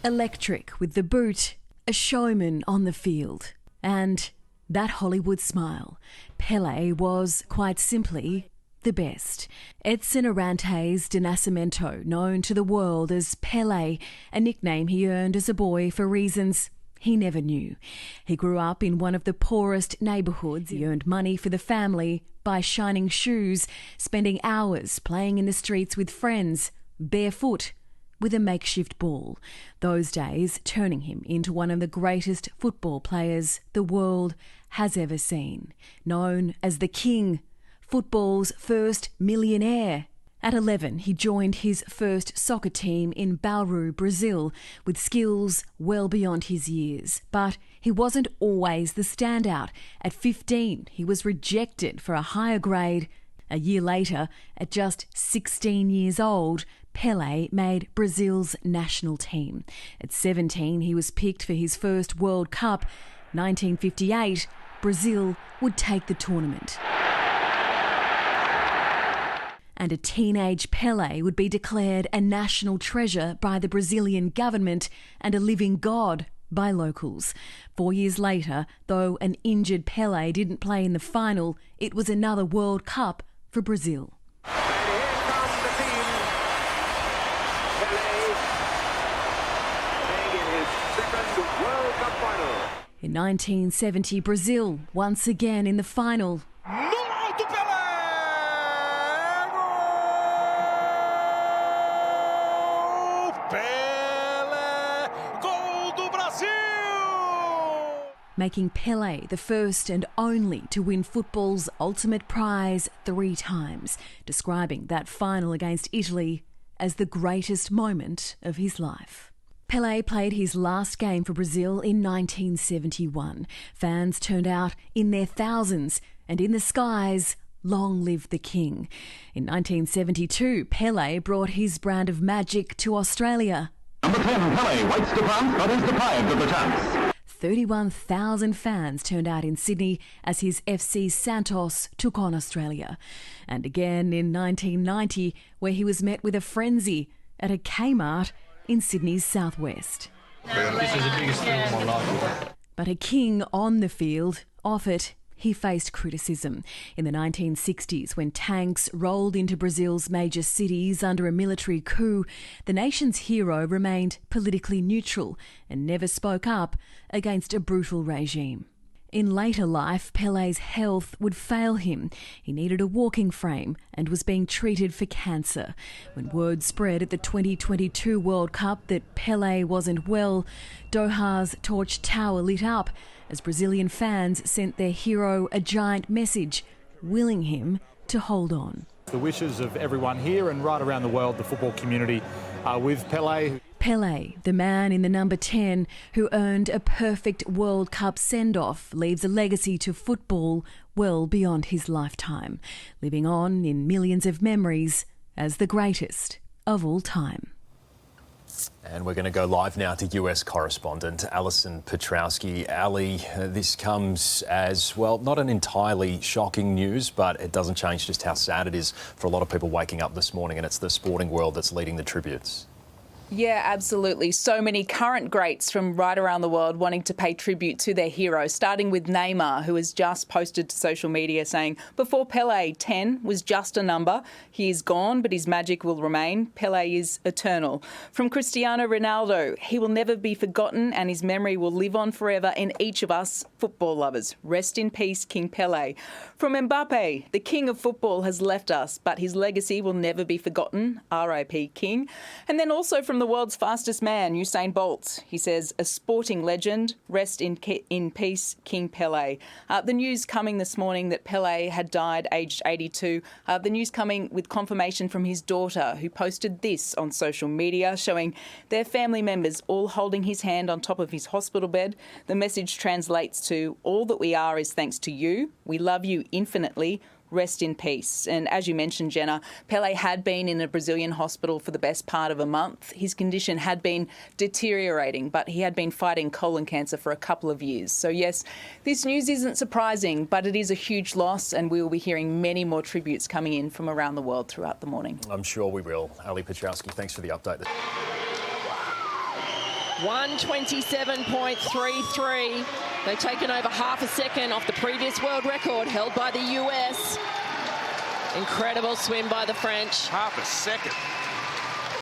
Electric with the boot, a showman on the field, and that Hollywood smile. Pele was, quite simply, the best. Edson Arantes de Nascimento, known to the world as Pele, a nickname he earned as a boy for reasons he never knew. He grew up in one of the poorest neighbourhoods. He earned money for the family by shining shoes, spending hours playing in the streets with friends, barefoot, with a makeshift ball. Those days turning him into one of the greatest football players the world has ever seen. Known as the King, football's first millionaire. At 11, he joined his first soccer team in Vale, Brazil, with skills well beyond his years. But he wasn't always the standout. At 15, he was rejected for a higher grade. A year later, at just 16 years old, Pele made Brazil's national team. At 17, he was picked for his first World Cup. 1958, Brazil would take the tournament. And a teenage Pele would be declared a national treasure by the Brazilian government and a living god by locals. 4 years later, though an injured Pele didn't play in the final, it was another World Cup for Brazil. In 1970, Brazil, once again in the final. Pele, gol do Brasil! Making Pele the first and only to win football's ultimate prize 3 times, describing that final against Italy as the greatest moment of his life. Pele played his last game for Brazil in 1971. Fans turned out in their thousands, and in the skies, long live the King. In 1972, Pele brought his brand of magic to Australia. Number 10, Pele waits to France but is deprived of the chance. 31,000 fans turned out in Sydney as his FC Santos took on Australia. And again in 1990, where he was met with a frenzy at a Kmart in Sydney's southwest. This is the biggest thing of my life. But a king on the field, off it, he faced criticism. In the 1960s, when tanks rolled into Brazil's major cities under a military coup, the nation's hero remained politically neutral and never spoke up against a brutal regime. In later life, Pele's health would fail him. He needed a walking frame and was being treated for cancer. When word spread at the 2022 World Cup that Pele wasn't well, Doha's Torch Tower lit up as Brazilian fans sent their hero a giant message, willing him to hold on. The wishes of everyone here and right around the world, the football community, are with Pele. Pele, the man in the number 10 who earned a perfect World Cup send-off, leaves a legacy to football well beyond his lifetime, living on in millions of memories as the greatest of all time. And we're going to go live now to US correspondent Alison Petrowski. Ali, this comes as, well, not an entirely shocking news, but it doesn't change just how sad it is for a lot of people waking up this morning, and it's the sporting world that's leading the tributes. Yeah, absolutely. So many current greats from right around the world wanting to pay tribute to their hero, starting with Neymar, who has just posted to social media saying, before Pele, 10 was just a number. He is gone, but his magic will remain. Pele is eternal. From Cristiano Ronaldo, he will never be forgotten and his memory will live on forever in each of us football lovers. Rest in peace, King Pele. From Mbappe, the king of football has left us, but his legacy will never be forgotten. R.I.P. King. And then also from the world's fastest man, Usain Bolt. He says, a sporting legend, rest in peace, King Pele. The news coming this morning that Pele had died aged 82. The news coming with confirmation from his daughter, who posted this on social media, showing their family members all holding his hand on top of his hospital bed. The message translates to, all that we are is thanks to you. We love you infinitely. Rest in peace. And as you mentioned, Jenna, Pele had been in a Brazilian hospital for the best part of a month. His condition had been deteriorating, but he had been fighting colon cancer for a couple of years. So yes, this news isn't surprising, but it is a huge loss, and we will be hearing many more tributes coming in from around the world throughout the morning. I'm sure we will. Ali Petrowski, thanks for the update. 1:27.33. They've taken over half a second off the previous world record held by the US. Incredible swim by the French. Half a second.